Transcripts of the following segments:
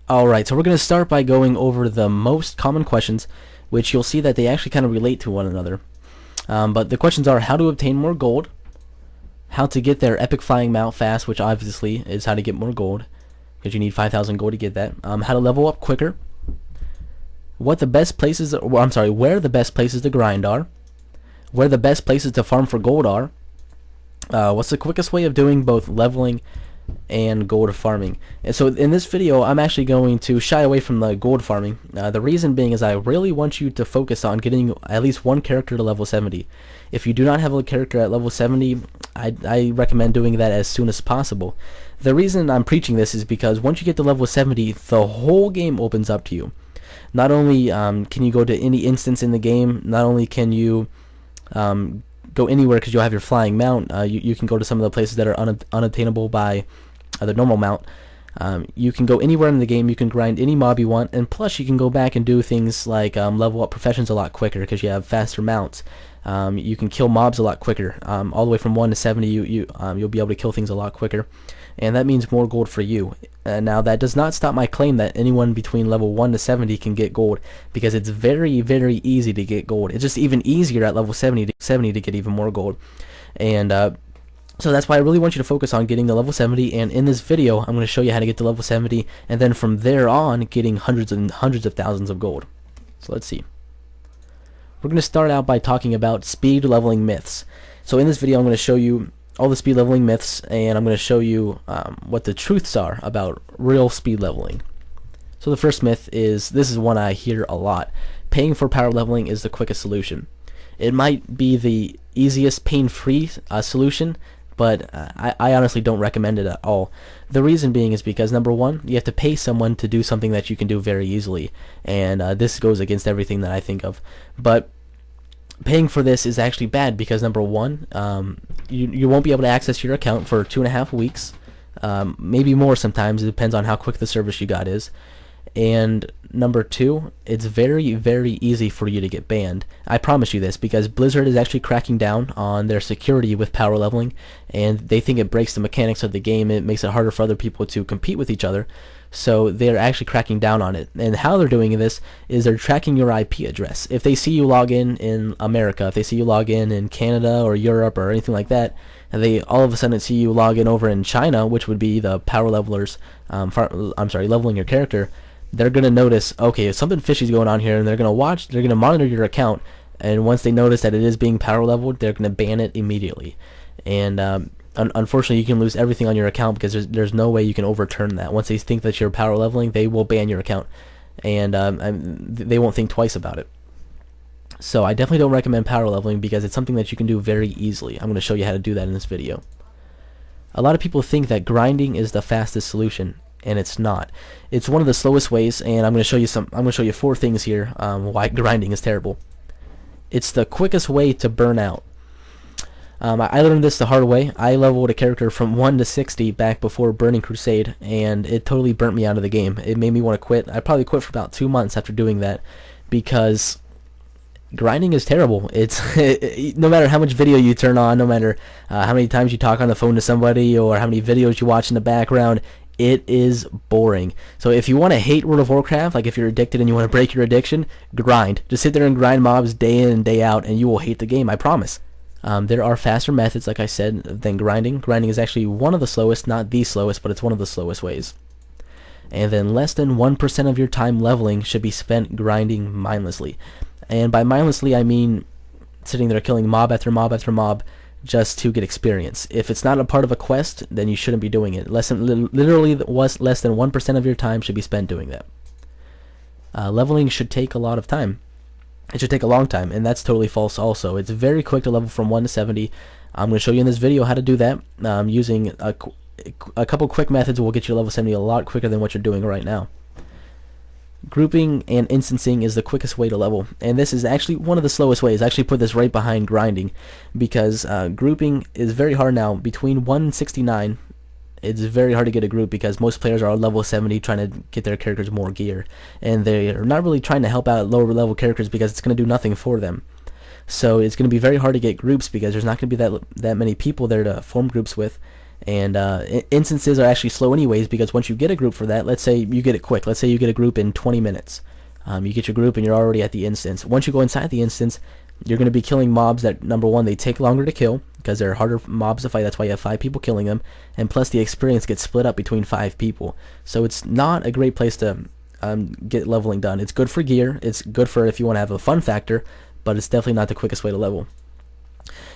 Alright, so we're going to start by going over the most common questions, which you'll see that they actually kind of relate to one another. But the questions are how to obtain more gold, how to get their epic flying mount fast, which obviously is how to get more gold, because you need 5,000 gold to get that, how to level up quicker, where the best places to grind are, where the best places to farm for gold are, what's the quickest way of doing both leveling and gold farming. And so in this video I'm actually going to shy away from the gold farming. The reason being is I really want you to focus on getting at least one character to level 70. If you do not have a character at level 70, I recommend doing that as soon as possible. The reason I'm preaching this is because once you get to level 70, the whole game opens up to you. Not only can you go to any instance in the game, not only can you go anywhere because you'll have your flying mount, you can go to some of the places that are unattainable by the normal mount. You can go anywhere in the game, you can grind any mob you want, and plus you can go back and do things like level up professions a lot quicker because you have faster mounts. You can kill mobs a lot quicker. All the way from 1 to 70 you'll be able to kill things a lot quicker, and that means more gold for you. Now that does not stop my claim that anyone between level 1 to 70 can get gold, because it's very, very easy to get gold. It's just even easier at level 70 to get even more gold. And so that's why I really want you to focus on getting to level 70, and in this video I'm going to show you how to get to level 70, and then from there on getting hundreds and hundreds of thousands of gold. So let's see. We're going to start out by talking about speed leveling myths. So in this video I'm going to show you all the speed leveling myths, and I'm going to show you what the truths are about real speed leveling. So the first myth is, this is one I hear a lot: paying for power leveling is the quickest solution. It might be the easiest pain-free solution, but I honestly don't recommend it at all. The reason being is because, number one, you have to pay someone to do something that you can do very easily, and this goes against everything that I think of. But paying for this is actually bad because, number one, you won't be able to access your account for 2.5 weeks, maybe more sometimes. It depends on how quick the service you got is. And number two, it's very, very easy for you to get banned. I promise you this, because Blizzard is actually cracking down on their security with power leveling, and they think it breaks the mechanics of the game. It makes it harder for other people to compete with each other. So they're actually cracking down on it. And how they're doing this is they're tracking your IP address. If they see you log in America, if they see you log in Canada or Europe or anything like that, and they all of a sudden see you log in over in China, which would be the power levelers, leveling your character, they're going to notice, okay, something fishy is going on here, and they're going to monitor your account, and once they notice that it is being power leveled, they're going to ban it immediately. And unfortunately, you can lose everything on your account because there's no way you can overturn that. Once they think that you're power leveling, they will ban your account, and they won't think twice about it. So I definitely don't recommend power leveling because it's something that you can do very easily. I'm going to show you how to do that in this video. A lot of people think that grinding is the fastest solution, and it's not. It's one of the slowest ways, and I'm going to show you 4 things here why grinding is terrible. It's the quickest way to burn out. I learned this the hard way. I leveled a character from 1 to 60 back before Burning Crusade, and it totally burnt me out of the game. It made me want to quit. I probably quit for about 2 months after doing that, because grinding is terrible. It's no matter how much video you turn on, no matter how many times you talk on the phone to somebody, or how many videos you watch in the background, it is boring. So if you want to hate World of Warcraft, like if you're addicted and you want to break your addiction, grind. Just sit there and grind mobs day in and day out, and you will hate the game, I promise. There are faster methods, like I said, than grinding. Grinding is actually one of the slowest, not the slowest, but it's one of the slowest ways. And then less than 1% of your time leveling should be spent grinding mindlessly. And by mindlessly, I mean sitting there killing mob after mob after mob just to get experience. If it's not a part of a quest, then you shouldn't be doing it. Literally less than 1% of your time should be spent doing that. Leveling should take a lot of time. It should take a long time, and that's totally false also. It's very quick to level from 1 to 70. I'm going to show you in this video how to do that using a couple quick methods will get you to level 70 a lot quicker than what you're doing right now. Grouping and instancing is the quickest way to level, and this is actually one of the slowest ways. I actually put this right behind grinding, because grouping is very hard now. Between 1 and 69, it's very hard to get a group because most players are level 70 trying to get their characters more gear, and they're not really trying to help out lower level characters because it's going to do nothing for them. So it's going to be very hard to get groups because there's not going to be that many people there to form groups with, And instances are actually slow anyways, because once you get a group for that, let's say you get it quick. Let's say you get a group in 20 minutes. You get your group and you're already at the instance. Once you go inside the instance, you're going to be killing mobs that, number one, they take longer to kill because they're harder mobs to fight. That's why you have 5 people killing them. And plus the experience gets split up between 5 people. So it's not a great place to get leveling done. It's good for gear. It's good for if you want to have a fun factor, but it's definitely not the quickest way to level.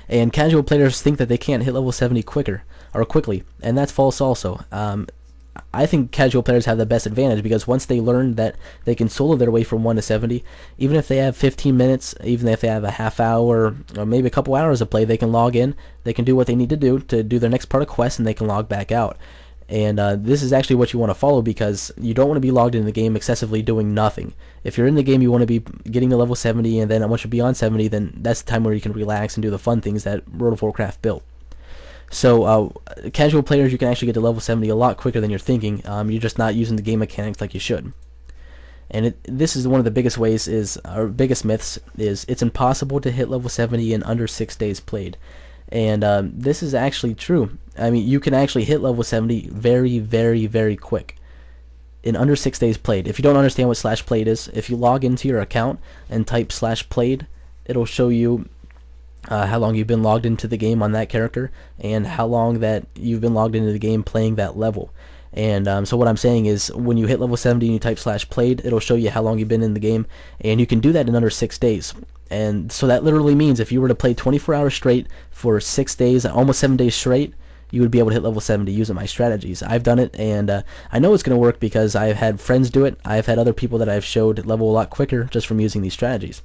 And casual players think that they can't hit level 70 quickly, and that's false also. I think casual players have the best advantage because once they learn that they can solo their way from 1 to 70, even if they have 15 minutes, even if they have a half hour or maybe a couple hours of play, they can log in, they can do what they need to do their next part of quest, and they can log back out. And this is actually what you want to follow, because you don't want to be logged in the game excessively doing nothing. If you're in the game, you want to be getting to level 70, and then once you're beyond 70, then that's the time where you can relax and do the fun things that World of Warcraft built. So casual players, you can actually get to level 70 a lot quicker than you're thinking. You're just not using the game mechanics like you should. And this is one of the biggest ways, our biggest myths, is it's impossible to hit level 70 in under 6 days played. And this is actually true. I mean, you can actually hit level 70 very, very, very quick in under 6 days played. If you don't understand what /played is, if you log into your account and type /played, it'll show you how long you've been logged into the game on that character and how long that you've been logged into the game playing that level. And so what I'm saying is, when you hit level 70 and you type /played, it'll show you how long you've been in the game, and you can do that in under 6 days. And so that literally means if you were to play 24 hours straight for 6 days, almost 7 days straight, you would be able to hit level 70 using my strategies. I've done it, and I know it's going to work because I've had friends do it. I've had other people that I've showed level a lot quicker just from using these strategies.